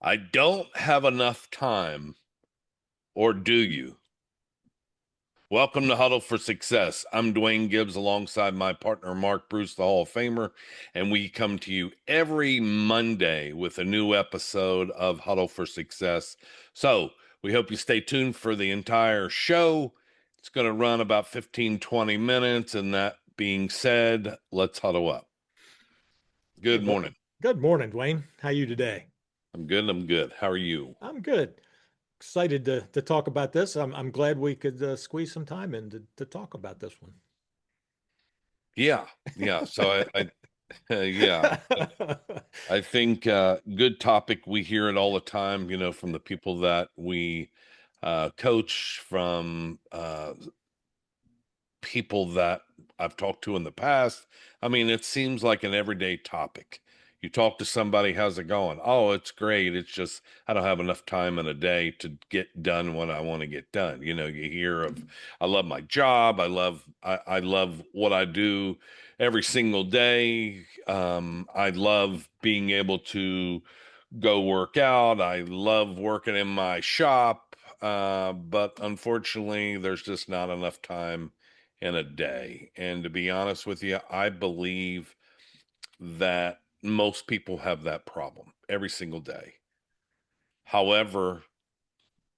I don't have enough time, or do you? Welcome to Huddle for Success. I'm Duane Gibbs alongside my partner, Mark Bruce, the Hall of Famer, and we come to you every Monday with a new episode of Huddle for Success. So we hope you stay tuned for the entire show. It's going to run about 15, 20 minutes. And that being said, let's huddle up. Hey, Good well, morning. good morning, Dwayne. How you today? I'm good. I'm good. How are you? I'm good. Excited to talk about this. I'm glad we could squeeze some time in to talk about this one. Yeah. Yeah. Yeah. I think good topic. We hear it all the time, from the people that we coach, from people that I've talked to in the past. I mean, it seems like an everyday topic. You talk to somebody, how's it going? Oh, it's great. It's just I don't have enough time in a day to get done what I want to get done. You hear of I love my job. I love what I do every single day. I love being able to go work out. I love working in my shop. But unfortunately, there's just not enough time in a day. And to be honest with you, I believe that most people have that problem every single day. However,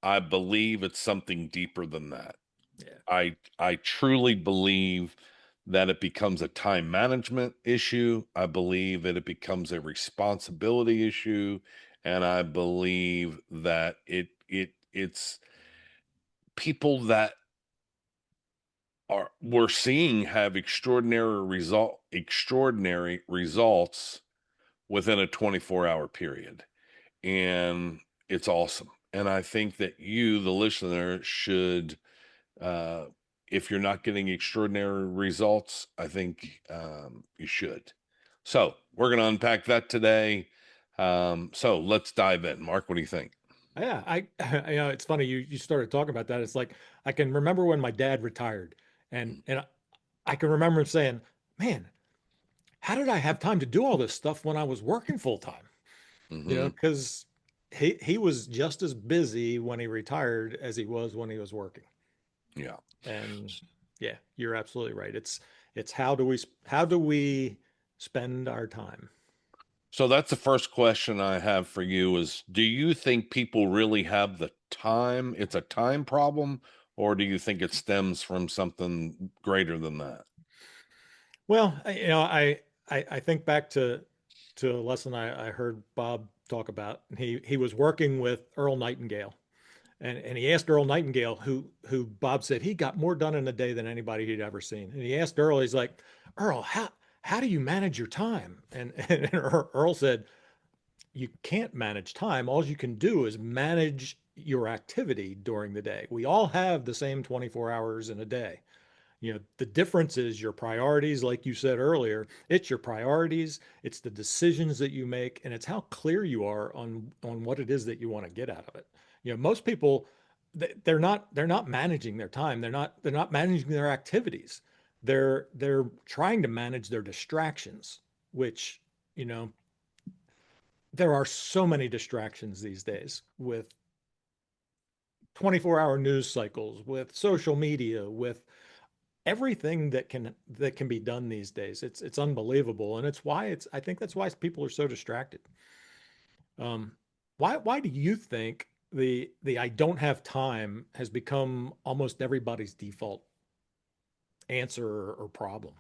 I believe it's something deeper than that. Yeah. I truly believe that it becomes a time management issue. I believe that it becomes a responsibility issue, and I believe that it's people that are we're seeing have extraordinary results within a 24-hour period, and it's awesome. And I think that you, the listener, should uh if you're not getting extraordinary results, I think you should. So we're going to unpack that today. So let's dive in. Mark, what do you think? Yeah, it's funny you started talking about that. It's like I can remember when my dad retired, and I can remember him saying, "Man, how did I have time to do all this stuff when I was working full time?" Hmm. Because he was just as busy when he retired as he was when he was working. Yeah. And yeah, you're absolutely right. It's how do we spend our time? So that's the first question I have for you is, do you think people really have the time? It's a time problem, or do you think it stems from something greater than that? Well, I think back to a lesson I heard Bob talk about. He was working with Earl Nightingale, and he asked Earl Nightingale, who Bob said he got more done in a day than anybody he'd ever seen. And he asked Earl, he's like, Earl, how do you manage your time? And Earl said, you can't manage time. All you can do is manage your activity during the day. We all have the same 24 hours in a day. The difference is your priorities, like you said earlier. It's your priorities, it's the decisions that you make, and it's how clear you are on what it is that you want to get out of it. Most people, they're not managing their time. They're not managing their activities. They're trying to manage their distractions, which, you know, there are so many distractions these days with 24-hour news cycles, with social media, with everything that can be done these days. It's unbelievable, and I think that's why people are so distracted. Um, why do you think the I don't have time has become almost everybody's default answer or problem?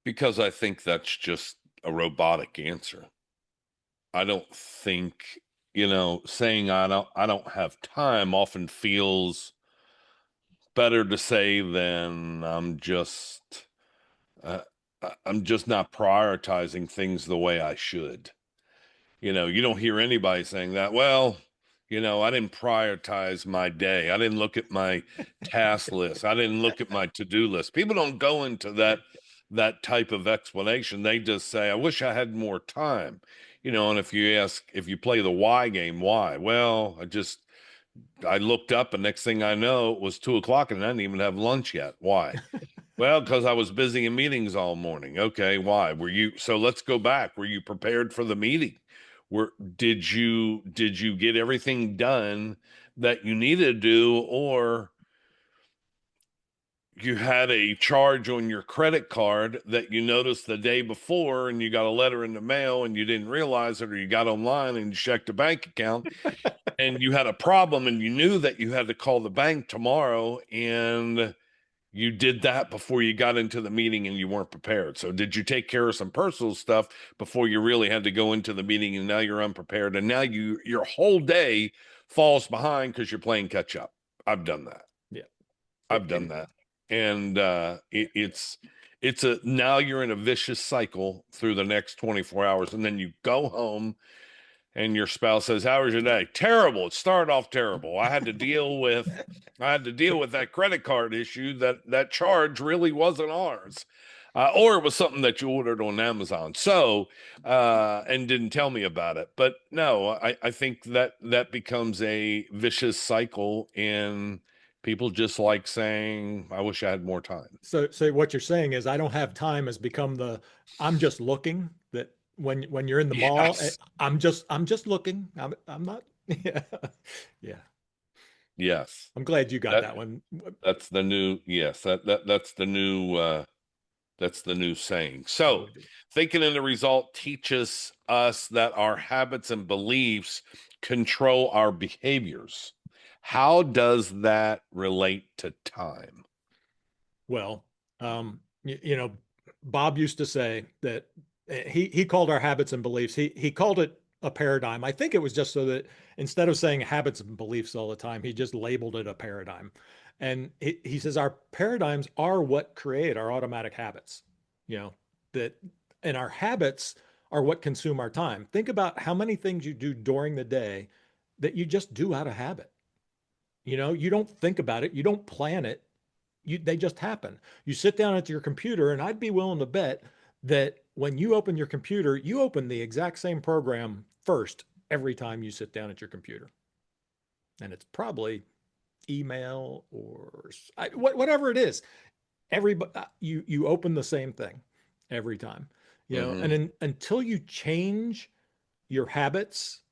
Because I think that's just a robotic answer. I don't think, saying I don't have time often feels better to say than uh, I'm just not prioritizing things the way I should. You don't hear anybody saying that. Well, I didn't prioritize my day. I didn't look at my task list. I didn't look at my to-do list. People don't go into that type of explanation. They just say, I wish I had more time. And if you play the why game, why? Well, I looked up and next thing I know, it was 2 o'clock and I didn't even have lunch yet. Why? Well, because I was busy in meetings all morning. Okay, why? So let's go back. Were you prepared for the meeting? Were did you get everything done that you needed to do, or you had a charge on your credit card that you noticed the day before and you got a letter in the mail and you didn't realize it, or you got online and you checked the bank account and you had a problem and you knew that you had to call the bank tomorrow, and you did that before you got into the meeting and you weren't prepared. So did you take care of some personal stuff before you really had to go into the meeting, and now you're unprepared and now your whole day falls behind because you're playing catch up? I've done that. Yeah. I've done And that. And it's a now you're in a vicious cycle through the next 24 hours, and then you go home and your spouse says, "How was your day?" Terrible. It started off terrible. I had to deal with that credit card issue. That charge really wasn't ours. Or it was something that you ordered on Amazon. So, and didn't tell me about it. But no, I think that becomes a vicious cycle, and people just like saying, "I wish I had more time." so what you're saying is I don't have time has become the I'm just looking, that when you're in the mall, Yes. I'm just looking. I'm not. Yeah. Yeah. Yes. I'm glad you got That that one. that's the new, yes, that's the new saying. I'm So, with you. thinking in the result teaches us that our habits and beliefs control our behaviors. How does that relate to time? Well, you know, Bob used to say that he called our habits and beliefs. He called it a paradigm. I think it was just so that instead of saying habits and beliefs all the time, he just labeled it a paradigm. And he says our paradigms are what create our automatic habits. You know, that and our habits are what consume our time. Think about how many things you do during the day that you just do out of habit. You know, you don't think about it, you don't plan it, they just happen. You sit down at your computer, and I'd be willing to bet that when you open your computer, you open the exact same program first every time you sit down at your computer. And it's probably email or whatever it is. Everybody, you open the same thing every time, and Hmm. until you change your habits,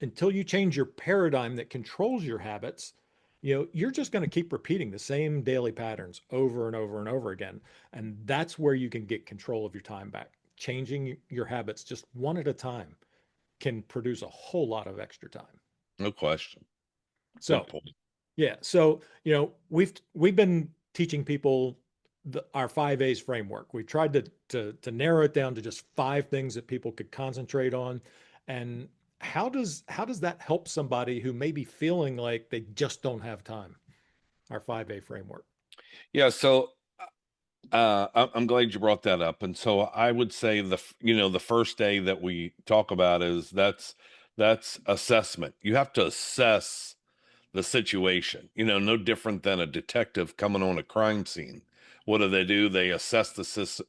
until you change your paradigm that controls your habits, you're just going to keep repeating the same daily patterns over and over and over again. And that's where you can get control of your time back. Changing your habits just one at a time can produce a whole lot of extra time. No question. Good So, point. yeah. So, we've been teaching people our 5 A's framework. We tried to narrow it down to just 5 things that people could concentrate on. And how does that help somebody who may be feeling like they just don't have time? Our 5A framework. Yeah, so I'm glad you brought that up. And so I would say the first day that we talk about is that's assessment. You have to assess the situation. No different than a detective coming on a crime scene. What do? They assess the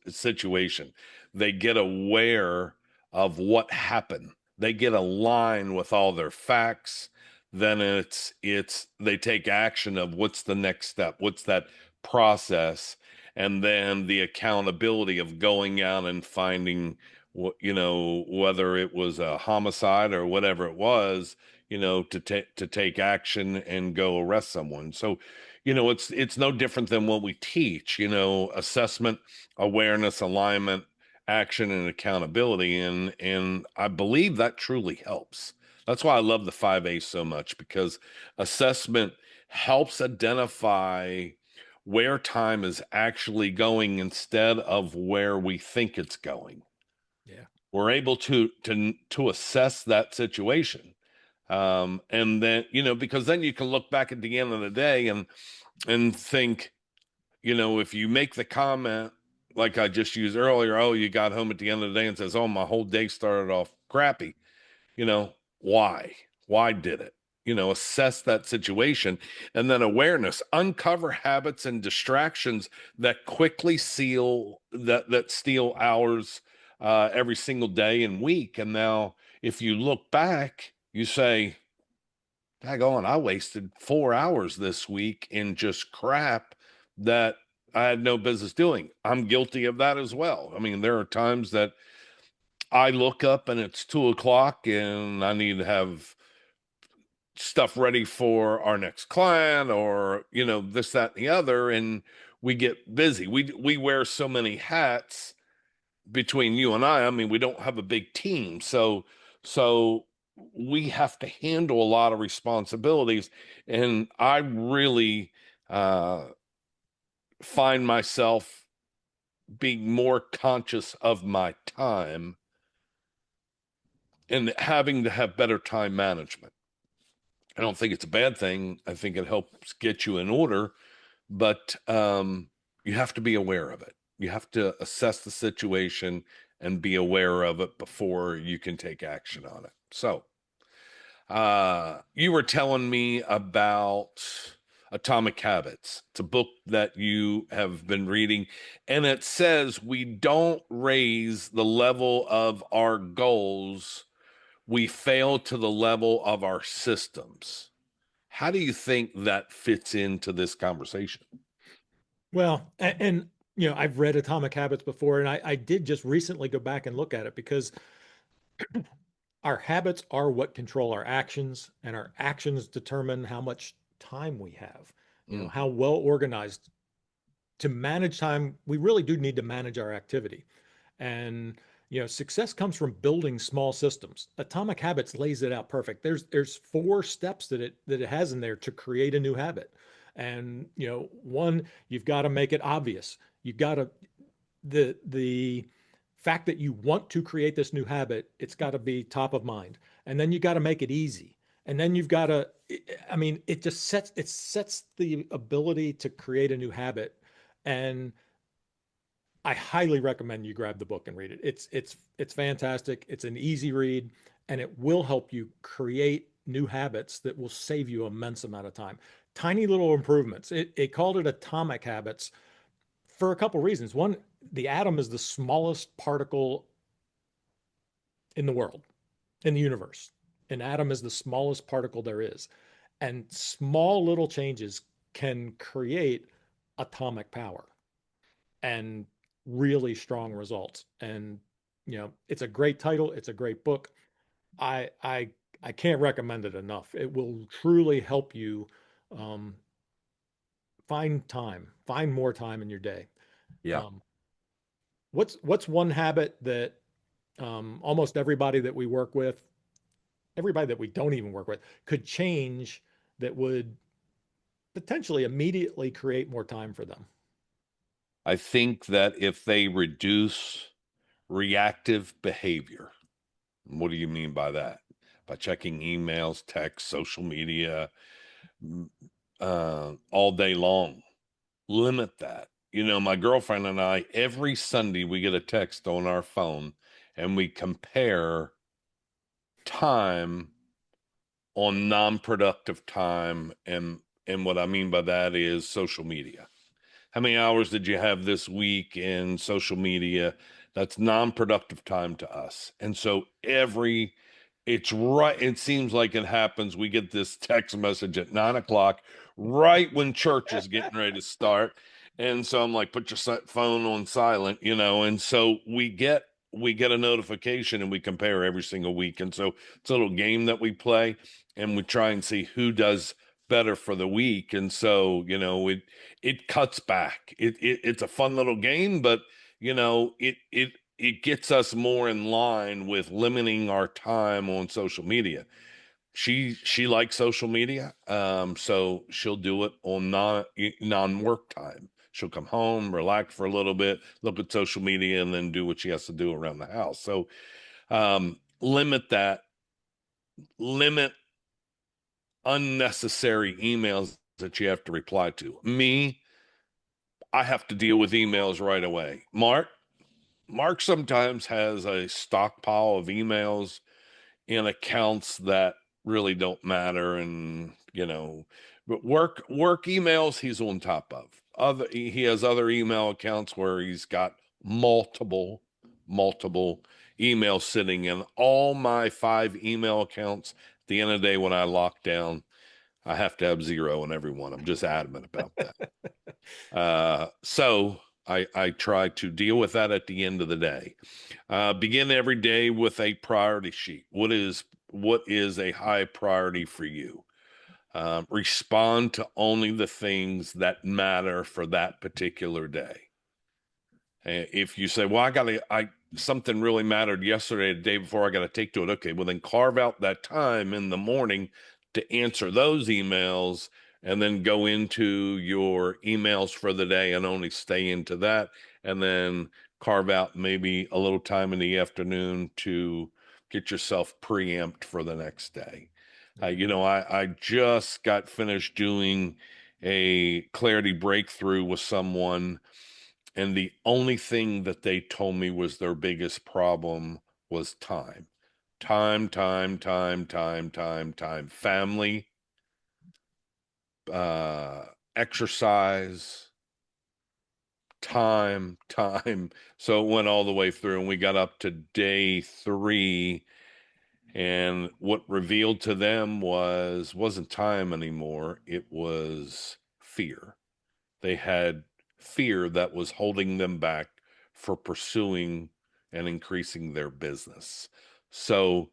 situation. They get aware of what happened. They get aligned with all their facts. Then it's they take action of what's the next step, what's that process, and then the accountability of going out and finding whether it was a homicide or whatever it was, to take action and go arrest someone. So, it's no different than what we teach, assessment, awareness, alignment, action, and accountability. And I believe that truly helps. That's why I love the 5A so much, because assessment helps identify where time is actually going instead of where we think it's going. Yeah. We're able to assess that situation, and then because then you can look back at the end of the day and think, if you make the comment like I just used earlier, oh, you got home at the end of the day and says, oh, my whole day started off crappy. Why? Why did it? Assess that situation, and then awareness, uncover habits and distractions that quickly steal hours every single day and week. And now, if you look back, you say, daggone, I wasted 4 hours this week in just crap that I had no business doing. I'm guilty of that as well. I mean, there are times that I look up and it's 2 o'clock and I need to have stuff ready for our next client or, this, that, and the other. And we get busy. We wear so many hats between you and I mean, we don't have a big team. So we have to handle a lot of responsibilities. And I really uh, find myself being more conscious of my time and having to have better time management. I don't think it's a bad thing. I think it helps get you in order, but you have to be aware of it. You have to assess the situation and be aware of it before you can take action on it. So, you were telling me about Atomic Habits. It's a book that you have been reading, and it says we don't raise the level of our goals, we fail to the level of our systems. How do you think that fits into this conversation? Well, and I've read Atomic Habits before, and I did just recently go back and look at it because our habits are what control our actions, and our actions determine how much time we have. Mm, How well organized to manage time. We really do need to manage our activity. And success comes from building small systems. Atomic Habits lays it out perfect. There's 4 steps that it has in there to create a new habit. And one, you've got to make it obvious. You've got to the fact that you want to create this new habit, it's got to be top of mind. And then you got to make it easy. And then you've got to, I mean, it sets the ability to create a new habit. And I highly recommend you grab the book and read it. It's fantastic. It's an easy read, and it will help you create new habits that will save you immense amount of time. Tiny little improvements. It called it Atomic Habits for a couple reasons. One, the atom is the smallest particle in the world, in the universe. An atom is the smallest particle there is. And small little changes can create atomic power and really strong results. And it's a great title, it's a great book. I can't recommend it enough. It will truly help you um, find more time in your day. yeah. Um, what's one habit that almost everybody that we work with, everybody that we don't even work with, could change that would potentially immediately create more time for them? I think that if they reduce reactive behavior, what do you mean by that? By checking emails, text, social media, mm, all day long. Limit that. My girlfriend and I, every Sunday, we get a text on our phone and we compare time on non-productive time. And what I mean by that is social media. How many hours did you have this week in social media? That's non-productive time to us. And so it's right. It seems like it happens. We get this text message at 9 o'clock, right when church is getting ready to start. And so I'm like, put your phone on silent, And so we get a notification and we compare every single week. And so it's a little game that we play and we try and see who does better for the week. And so, it cuts back. It's a fun little game, but it gets us more in line with limiting our time on social media. She likes social media, so she'll do it on non-work time. She'll come home, relax for a little bit, look at social media, and then do what she has to do around the house. So limit that, limit unnecessary emails that you have to reply to. Me, I have to deal with emails right away. Mark sometimes has a stockpile of emails in accounts that really don't matter, and but work emails he's on top of. He has other email accounts where he's got multiple emails sitting in all my 5 email accounts. At the end of the day, when I lock down, I have to have zero in every one. I'm just adamant about that. So I try to deal with that at the end of the day. Begin every day with a priority sheet. What is a high priority for you? Respond to only the things that matter for that particular day. If you say, well, I something really mattered yesterday, the day before, I got to take to it. Okay, well, then carve out that time in the morning to answer those emails and then go into your emails for the day and only stay into that. And then carve out maybe a little time in the afternoon to get yourself preempt for the next day. Yeah. I just got finished doing a clarity breakthrough with someone, and the only thing that they told me was their biggest problem was time. Time, time, time, time, time, time. Family, uh, exercise, time. So it went all the way through, and we got up to day 3. And what revealed to them wasn't time anymore. It was fear. They had fear that was holding them back for pursuing and increasing their business. So,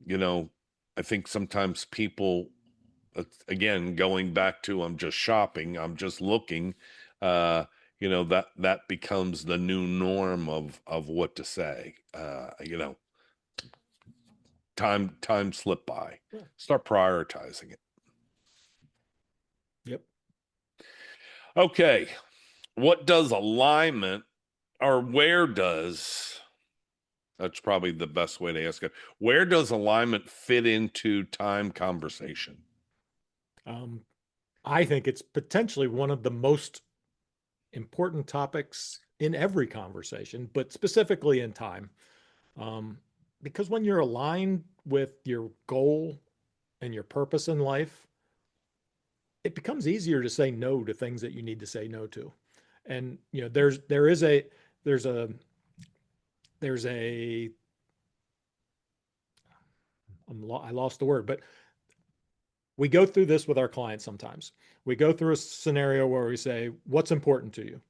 you know, I think sometimes people, again, going back to I'm just shopping, I'm just looking, uh, that becomes the new norm of what to say. Time slip by. Yeah. Start prioritizing it. Yep. Okay, what does alignment, or where does that's probably the best way to ask it. Where does alignment fit into time conversation? Um, I think it's potentially one of the most important topics in every conversation, but specifically in time. Um, because when you're aligned with your goal and your purpose in life, it becomes easier to say no to things that you need to say no to. And there's a there's a I lost the word, but we go through this with our clients sometimes. We go through a scenario where we say, "What's important to you?"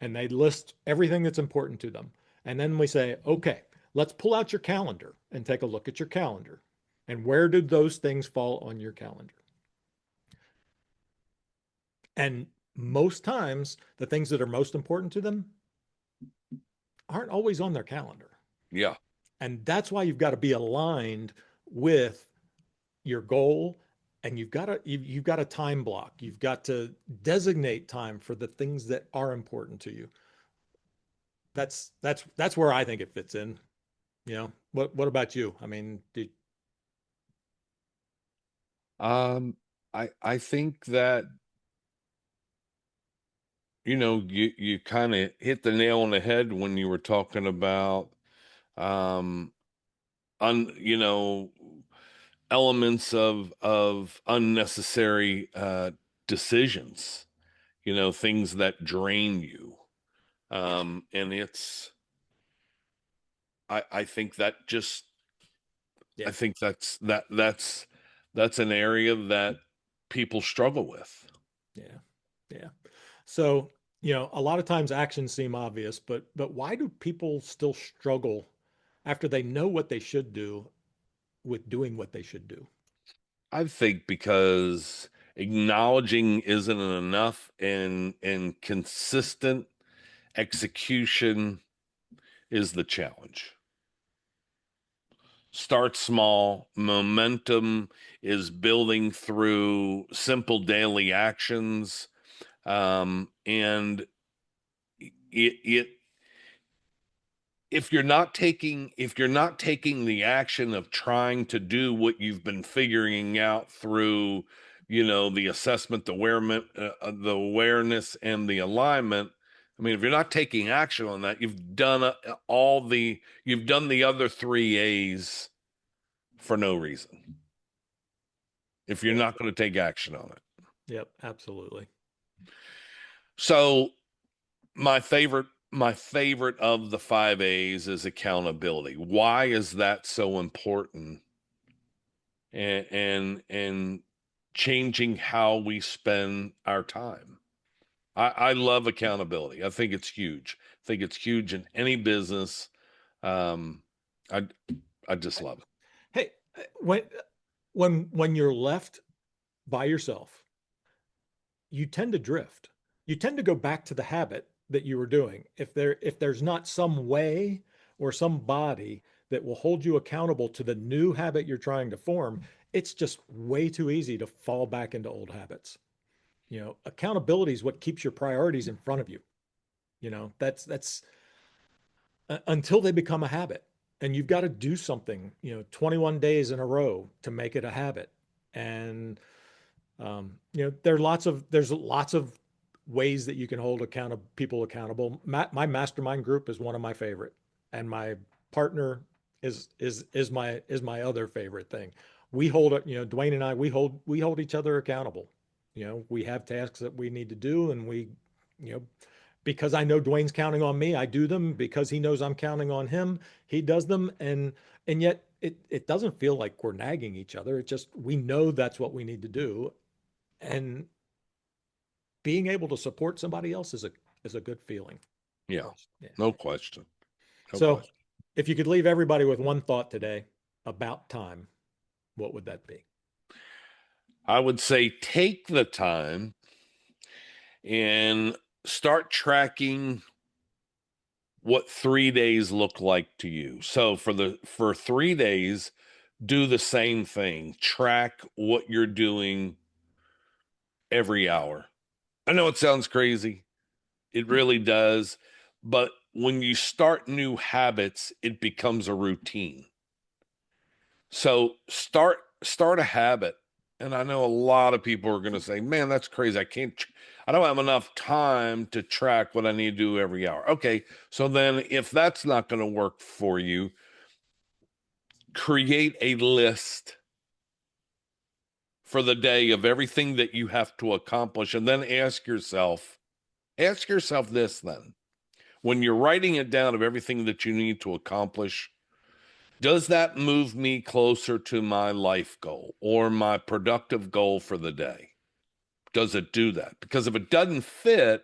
And they list everything that's important to them. And then we say, "Okay, let's pull out your calendar and take a look at your calendar. And where did those things fall on your calendar?" And most times, the things that are most important to them aren't always on their calendar. Yeah. And that's why you've got to be aligned with your goal, and you've got a time block. You've got to designate time for the things that are important to you. That's where I think it fits in. What about you? I mean, I think that, you kind of hit the nail on the head when you were talking about, um, un, you know, elements of unnecessary decisions, things that drain you. And I think that just I yeah, think that's an area that people struggle with. yeah, yeah. So, a lot of times actions seem obvious, but why do people still struggle after they know what they should do with doing what they should do? I think because acknowledging isn't enough, and consistent execution is the challenge. Start small. Momentum is building through simple daily actions. And it if you're not taking the action of trying to do what you've been figuring out through, the assessment, the awareness, and the alignment. I mean, if you're not taking action on that, you've done the other 3 A's for no reason if you're Yeah. not going to take action on it. Yep, absolutely. So my favorite of the 5 A's is accountability. Why is that so important? And changing how we spend our time. I love accountability. I think it's huge. I think it's huge in any business. Um, I I just love it. Hey, when you're left by yourself, you tend to drift. You tend to go back to the habit that you were doing. If there's not some way or some body that will hold you accountable to the new habit you're trying to form, it's just way too easy to fall back into old habits. Accountability is what keeps your priorities in front of you. That's until they become a habit. And you've got to do something, 21 days in a row to make it a habit. And there's lots of ways that you can hold people accountable. My mastermind group is one of my favorite, and my partner is my other favorite thing. We hold it, Dwayne and I, we hold each other accountable. We have tasks that we need to do, and you know, because I know Dwayne's counting on me, I do them. Because he knows I'm counting on him, he does them. And yet it doesn't feel like we're nagging each other. It just, we know that's what we need to do. And being able to support somebody else is a good feeling Yeah, for us. Yeah. no question. No So question. if you could leave everybody with one thought today about time, what would that be? I would say take the time and start tracking what 3 days look like to you. So for 3 days, do the same thing. Track what you're doing every hour. I know it sounds crazy. It really does. But when you start new habits, it becomes a routine. So start a habit. And I know a lot of people are going to say, "Man, that's crazy. I don't have enough time to track what I need to do every hour." Okay, so then if that's not going to work for you, create a list for the day of everything that you have to accomplish and then ask yourself this then. When you're writing it down of everything that you need to accomplish, does that move me closer to my life goal or my productive goal for the day? Does it do that? Because if it doesn't fit,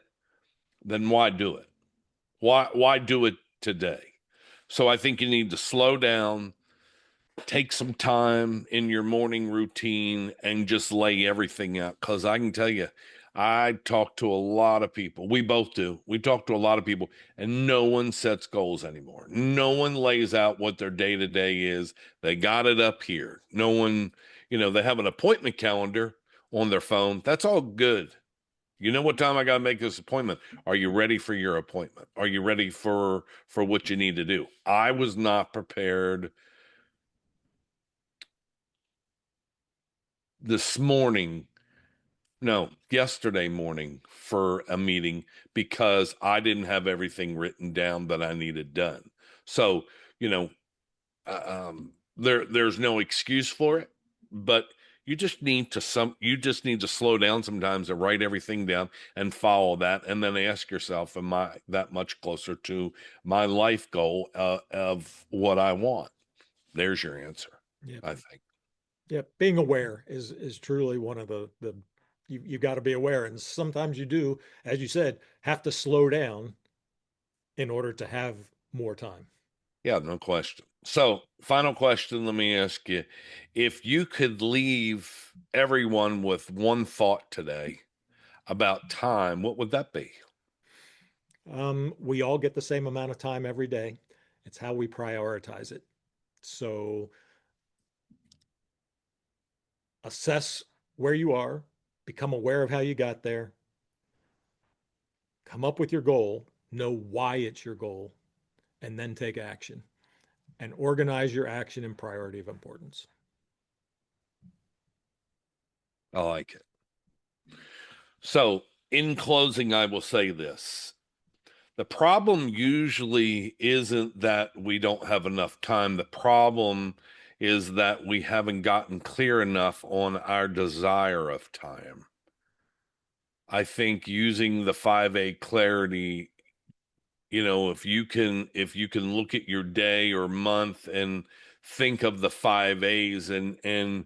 then why do it? Why do it today? So I think you need to slow down, take some time in your morning routine and just lay everything out. Because I can tell you, I talk to a lot of people. We both do. We talk to a lot of people, and no one sets goals anymore. No one lays out what their day to day is. They got it up here. No one, they have an appointment calendar on their phone. That's all good. You know what time I got to make this appointment? Are you ready for your appointment? Are you ready for what you need to do? I was not prepared this morning, no, yesterday morning for a meeting because I didn't have everything written down that I needed done. So, you know, there's no excuse for it, but you just need to slow down sometimes and write everything down and follow that, and then ask yourself, am I that much closer to my life goal of what I want? There's your answer, Yeah. I think. Yeah. Being aware is truly one of the you got to be aware. And sometimes you do, as you said, have to slow down in order to have more time. Yeah, no question. So, final question, let me ask you. If you could leave everyone with one thought today about time, what would that be? We all get the same amount of time every day. It's how we prioritize it. So assess where you are, become aware of how you got there, come up with your goal, know why it's your goal, and then take action and organize your action in priority of importance. I like it. So, in closing, I will say this. The problem usually isn't that we don't have enough time. The problem is that we haven't gotten clear enough on our desire of time. I think using the 5A clarity, if you can look at your day or month and think of the 5 A's and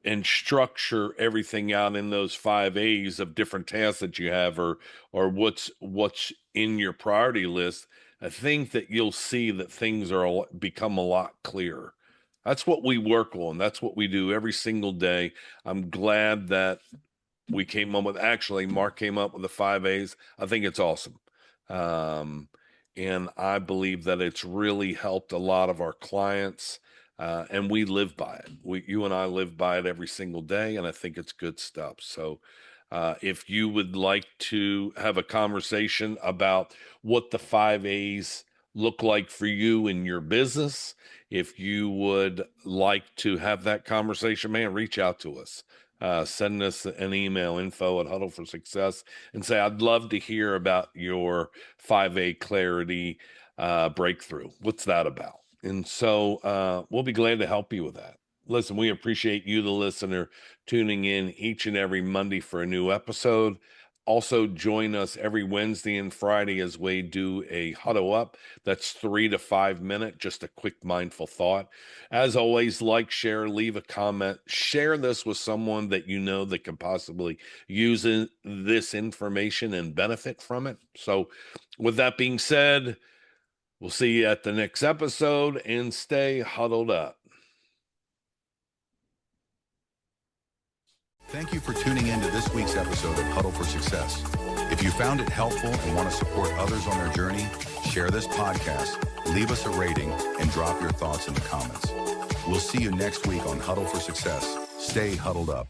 and structure everything out in those 5 A's of different tasks that you have, or what's in your priority list, I think that you'll see that things are become a lot clearer. That's what we work on. That's what we do every single day. I'm glad that we came up with, actually, Mark came up with the 5 A's. I think it's awesome. Um, and I believe that it's really helped a lot of our clients. And we live by it. You and I live by it every single day, and I think it's good stuff. So, if you would like to have a conversation about what the 5 A's look like for you in your business, if you would like to have that conversation, man, reach out to us. Send us an email, info@Huddle For Success, and say, I'd love to hear about your 5A clarity breakthrough. What's that about? And so we'll be glad to help you with that. Listen, we appreciate you, the listener, tuning in each and every Monday for a new episode. Also, join us every Wednesday and Friday as we do a huddle up. That's 3 to 5 minutes, just a quick mindful thought. As always, like, share, leave a comment, share this with someone that you know that can possibly use this information and benefit from it. So, with that being said, we'll see you at the next episode, and stay huddled up. Thank you for tuning in to this week's episode of Huddle for Success. If you found it helpful and want to support others on their journey, share this podcast, leave us a rating, and drop your thoughts in the comments. We'll see you next week on Huddle for Success. Stay huddled up.